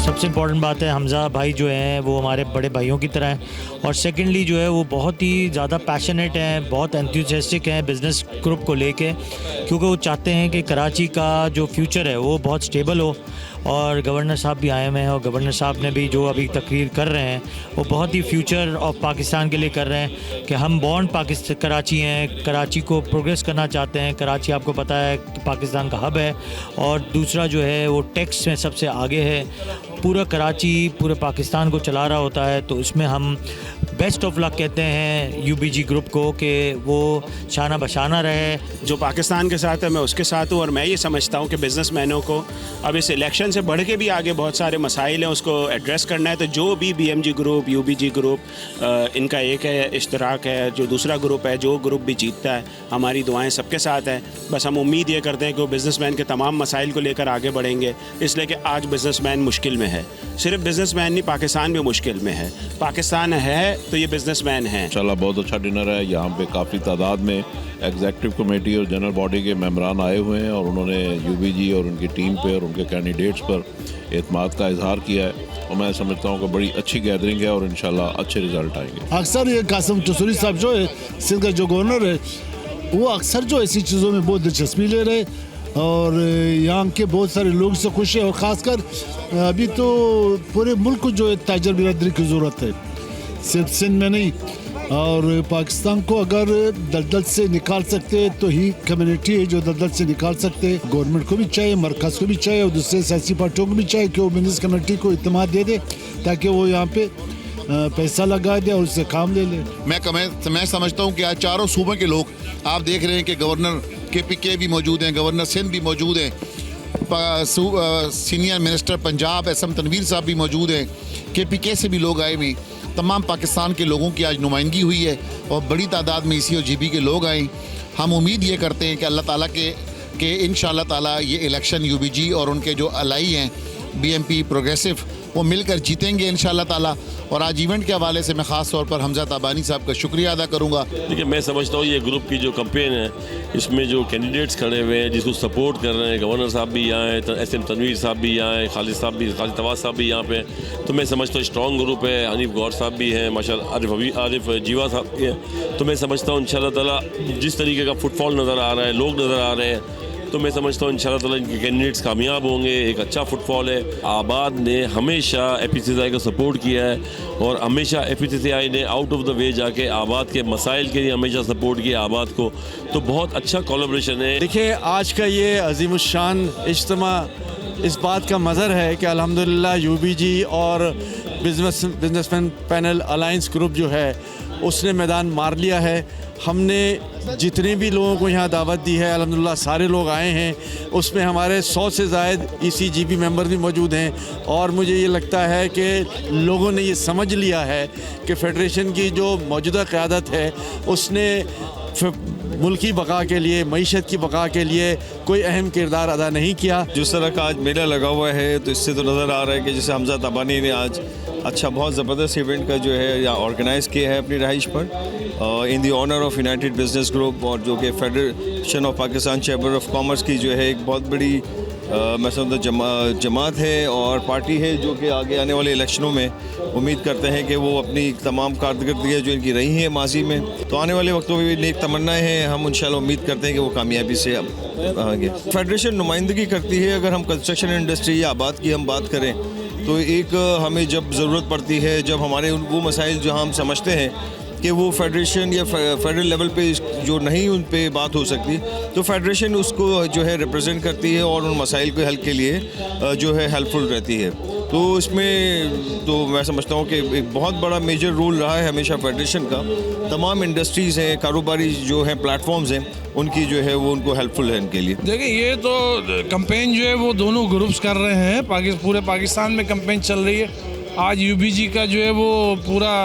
सबसे इम्पॉर्टेंट बात है, हमज़ा भाई जो हैं वो हमारे बड़े भाइयों की तरह हैं। और सेकेंडली जो है वो बहुत ही ज़्यादा पैशनेट हैं, बहुत एंथुसियास्टिक हैं बिज़नेस ग्रुप को लेके, क्योंकि वो चाहते हैं कि कराची का जो फ्यूचर है वो बहुत स्टेबल हो। और गवर्नर साहब भी आए हुए हैं, और गवर्नर साहब ने भी जो अभी तकरीर कर रहे हैं वो बहुत ही फ्यूचर ऑफ पाकिस्तान के लिए कर रहे हैं कि हम बॉर्न कराची हैं, कराची को प्रोग्रेस करना चाहते हैं। कराची आपको पता है कि पाकिस्तान का हब है, और दूसरा जो है वो टैक्स में सबसे आगे है। पूरा कराची पूरे पाकिस्तान को चला रहा होता है, तो उसमें हम बेस्ट ऑफ लक कहते हैं यूबीजी ग्रुप को कि वो शाना बशाना रहे। जो पाकिस्तान के साथ है मैं उसके साथ हूँ, और मैं ये समझता हूँ कि बिज़नेसमैनों को अब इस इलेक्शन से बढ़ के भी आगे बहुत सारे मसाइल हैं, उसको एड्रेस करना है। तो जो भी बीएमजी ग्रुप, यूबीजी ग्रुप, इनका एक है इश्तराक है, जो दूसरा ग्रुप है, जो ग्रुप भी जीतता है हमारी दुआएं सबके साथ हैं। बस हम उम्मीद ये करते हैं कि वो बिज़नेसमैन के तमाम मसाइल को लेकर आगे बढ़ेंगे, इसलिए कि आज बिज़नेसमैन मुश्किल में है। सिर्फ बिज़नेसमैन नहीं, पाकिस्तान भी मुश्किल में है। पाकिस्तान है तो ये बिज़नेसमैन हैं। इंशाल्लाह बहुत अच्छा डिनर है। यहाँ पे काफ़ी तादाद में एग्जीक्यूटिव कमेटी और जनरल बॉडी के मेंबरान आए हुए हैं, और उन्होंने यूबीजी और उनकी टीम पे और उनके कैंडिडेट्स पर एतमाद का इजहार किया है। और मैं समझता हूँ कि बड़ी अच्छी गैदरिंग है और इंशाल्लाह अच्छे रिजल्ट आएंगे। अक्सर ये कासिम टसूरी साहब जो है सिंध का जो गवर्नर है, वो अक्सर जो ऐसी चीज़ों में बहुत दिलचस्पी ले रहे, और यहाँ के बहुत सारे लोग से खुश है। और ख़ासकर अभी तो पूरे मुल्क को जो है ताजर बिरादरी की ज़रूरत है, सिर्फ सिंध में नहीं। और पाकिस्तान को अगर दलदल से निकाल सकते हैं तो ही कम्युनिटी है जो दलदल से निकाल सकते हैं। गवर्नमेंट को भी चाहिए, मरकज़ को भी चाहिए, और दूसरे सियासी पार्टियों को भी चाहिए कि वो बिजनेस कम्युनिटी को इत्मीनान दे दे, ताकि वो यहाँ पे पैसा लगा दे और उससे काम ले ले। मैं समझता हूँ कि आज चारों सूबों के लोग, आप देख रहे हैं कि गवर्नर KPK भी मौजूद हैं, गवर्नर सिंध भी मौजूद हैं, senior minister Punjab SM Tanveer sahab भी मौजूद हैं, KPK से भी लोग आए हुए। तमाम पाकिस्तान के लोगों की आज नुमाइंदगी हुई है, और बड़ी तादाद में EC और GB के लोग आए। हम उम्मीद ये करते हैं कि अल्लाह ताला के इंशाअल्लाह ताला ये इलेक्शन UBG और उनके जो अलाई हैं BMP प्रोग्रेसिव, वो मिलकर जीतेंगे इंशाअल्लाह ताला। और आज इवेंट के हवाले से मैं ख़ास तौर पर हमज़ा ताबानी साहब का शुक्रिया अदा करूँगा। देखिए, मैं समझता हूँ ये ग्रुप की जो कैंपेन है, इसमें जो कैंडिडेट्स खड़े हुए हैं जिसको सपोर्ट कर रहे हैं, गवर्नर साहब भी यहाँ हैं, SM तनवीर साहब भी यहाँ हैं, खालिद तवाज साहब भी यहाँ पे, तो मैं समझता हूँ स्ट्रॉन्ग ग्रुप है। हनीफ गौर साहब भी हैं, माशाल्लाह आरिफ जीवा साहब भी हैं। तो मैं समझता हूँ इंशाअल्लाह ताला जिस तरीके का फुटफॉल नज़र आ रहा है, लोग नज़र आ रहे हैं, तो मैं समझता हूँ इंशाअल्लाह ताला इनके कैंडिडेट्स कामयाब होंगे। एक अच्छा फुटफॉल है। आबाद ने हमेशा APCCI को सपोर्ट किया है, और हमेशा APCCI ने आउट ऑफ द वे जाके आबाद के मसाइल के लिए हमेशा सपोर्ट किया आबाद को। तो बहुत अच्छा कोलैबोरेशन है। देखिए, आज का ये अज़ीमुश्शान इज्तिमा इस बात का मज़हर है कि अल्हम्दुलिल्लाह UBG और बिजनेसमैन पैनल अलायंस ग्रुप जो है उसने मैदान मार लिया है। हमने जितने भी लोगों को यहाँ दावत दी है अल्हम्दुलिल्लाह सारे लोग आए हैं। उसमें हमारे 100 से ज़ायद EC-GB मेंबर भी मौजूद हैं, और मुझे ये लगता है कि लोगों ने ये समझ लिया है कि फ़ेडरेशन की जो मौजूदा क़यादत है उसने मुल्क की बका के लिए, मईशत की बका के लिए कोई अहम किरदार अदा नहीं किया। जिस तरह का आज मेला लगा हुआ है, तो इससे तो नज़र आ रहा है कि जैसे हमज़ा ताबानी ने आज अच्छा बहुत ज़बरदस्त इवेंट का जो है या ऑर्गेनाइज़ किया है अपनी रहाइश पर in the honour of united business group, और जो कि federation of Pakistan chamber of commerce की जो है एक बहुत बड़ी मैं समझता जमात है और पार्टी है, जो कि आगे आने वाले इलेक्शनों में उम्मीद करते हैं कि वो अपनी तमाम कारकर्दगियाँ जो इनकी रही हैं माजी में, तो आने वाले वक्तों में भी नेक तमन्नाएँ हैं। हम इंशाल्लाह उम्मीद करते हैं कि वो कामयाबी से आगे। फेडरेशन नुमाइंदगी करती है, अगर हम कंस्ट्रक्शन इंडस्ट्री या आबाद की हम बात करें, तो एक हमें जब ज़रूरत पड़ती है, जब हमारे वो मसाइल जो हम समझते हैं कि वो फेडरेशन या फेडरल लेवल पे जो नहीं उन पे बात हो सकती, तो फेडरेशन उसको जो है रिप्रेजेंट करती है और उन मसाइल के हल के लिए जो है हेल्पफुल रहती है। तो इसमें तो मैं समझता हूँ कि एक बहुत बड़ा मेजर रोल रहा है हमेशा फेडरेशन का। तमाम इंडस्ट्रीज़ हैं, कारोबारी जो हैं प्लेटफॉर्म्स हैं, उनकी जो है वो उनको हेल्पफुल है इनके लिए। देखिए ये तो कैंपेन जो है वो दोनों ग्रुप्स कर रहे हैं, पूरे पाकिस्तान में कैंपेन चल रही है। आज यूबीजी का जो है वो पूरा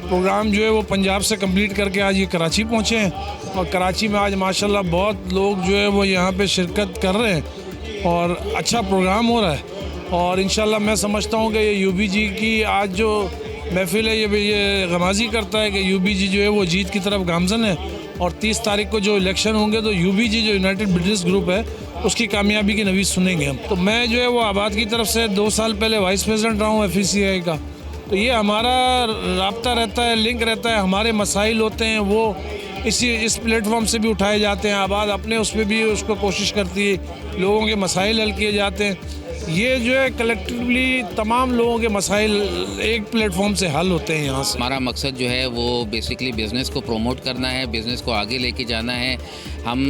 प्रोग्राम जो है वो पंजाब से कंप्लीट करके आज ये कराची पहुँचे हैं, और कराची में आज माशाल्लाह बहुत लोग जो है वो यहाँ पे शिरकत कर रहे हैं और अच्छा प्रोग्राम हो रहा है। और इंशाल्लाह मैं समझता हूँ कि ये यूबीजी की आज जो महफिल है ये गमाजी करता है कि यूबीजी जो है वो जीत की तरफ गामजन है, और 30 तारीख को जो इलेक्शन होंगे तो यूबीजी जो यूनाइटेड बिजनेस ग्रुप है उसकी कामयाबी की नवीज़ सुनेंगे हम। तो मैं जो है वो आबाद की तरफ से 2 साल पहले वाइस प्रेसिडेंट रहा हूँ FECI का, तो ये हमारा राब्ता रहता है, लिंक रहता है, हमारे मसाइल होते हैं वो इस प्लेटफॉर्म से भी उठाए जाते हैं। आबाद अपने उस पर भी उसको कोशिश करती है, लोगों के मसाइल हल किए जाते हैं। ये जो है कलेक्टिवली तमाम लोगों के मसाइल एक प्लेटफॉर्म से हल होते हैं यहाँ से। हमारा मकसद जो है वो बेसिकली बिज़नेस को प्रमोट करना है, बिज़नेस को आगे लेके जाना है। हम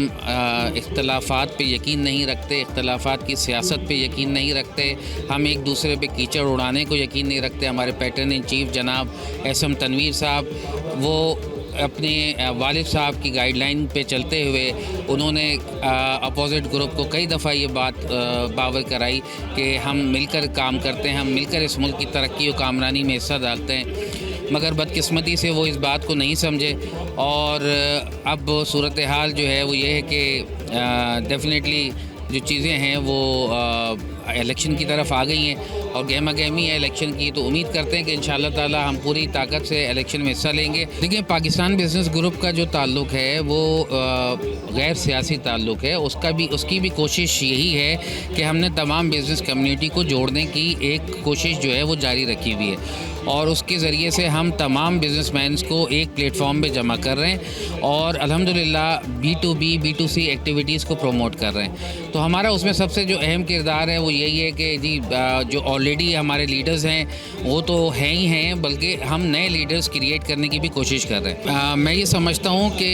इख्तलाफात पे यकीन नहीं रखते, इख्तलाफात की सियासत पे यकीन नहीं रखते, हम एक दूसरे पे कीचड़ उड़ाने को यकीन नहीं रखते। हमारे पैटर्न इन चीफ जनाब SM तनवीर साहब, वो अपने वालिद साहब की गाइडलाइन पे चलते हुए उन्होंने अपोजिट ग्रुप को कई दफ़ा ये बात बावर कराई कि हम मिलकर काम करते हैं, हम मिलकर इस मुल्क की तरक्की और कामरानी में हिस्सा डालते हैं। मगर बदकिस्मती से वो इस बात को नहीं समझे, और अब सूरत हाल जो है वो ये है कि डेफिनेटली जो चीज़ें हैं वो इलेक्शन की तरफ आ गई हैं और गहमा गहमी है इलेक्शन की। तो उम्मीद करते हैं कि इंशाअल्लाह ताला हम पूरी ताकत से इलेक्शन में हिस्सा लेंगे। देखिए पाकिस्तान बिजनेस ग्रुप का जो ताल्लुक है वो गैर सियासी ताल्लुक है, उसकी भी कोशिश यही है कि हमने तमाम बिज़नेस कम्युनिटी को जोड़ने की एक कोशिश जो है वो जारी रखी हुई है, और उसके ज़रिए से हम तमाम बिजनेसमैन को एक प्लेटफॉर्म पे जमा कर रहे हैं और अल्हम्दुलिल्लाह B2B B2C एक्टिविटीज़ को प्रमोट कर रहे हैं। तो हमारा उसमें सबसे जो अहम किरदार है वो यही है कि जी जो ऑलरेडी हमारे लीडर्स हैं वो तो हैं ही हैं, बल्कि हम नए लीडर्स क्रिएट करने की भी कोशिश कर रहे हैं। मैं ये समझता हूँ कि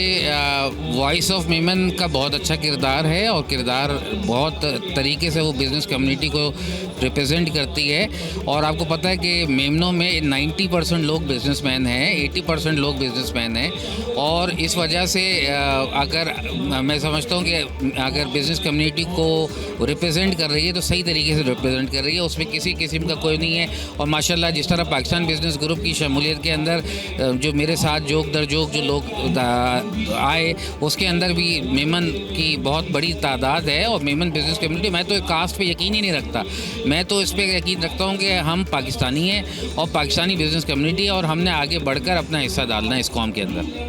वॉइस ऑफ मेमन का बहुत अच्छा किरदार है, और किरदार बहुत तरीके से वो बिज़नेस कम्युनिटी को रिप्रेजेंट करती है। और आपको पता है कि मेमनों में 90% लोग बिजनेसमैन हैं, 80% लोग बिजनेसमैन हैं, और इस वजह से अगर मैं समझता हूँ कि अगर बिज़नेस कम्युनिटी को रिप्रेजेंट कर रही है तो सही तरीके से रिप्रेजेंट कर रही है, उसमें किसी किस्म का कोई नहीं है। और माशाल्लाह जिस तरह पाकिस्तान बिजनेस ग्रुप की शमूलियत के अंदर जो मेरे साथ जोक दर जोक जो लोग आए, उसके अंदर भी मेमन की बहुत बड़ी तादाद है। और मेमन बिजनेस कम्युनिटी, मैं तो कास्ट पे यकीन ही नहीं रखता, मैं तो इस पर यकीन रखता हूँ कि हम पाकिस्तानी हैं और पाकिस्तानी बिजनेस कम्युनिटी, और हमने आगे बढ़कर अपना हिस्सा डालना है इस कौम के अंदर।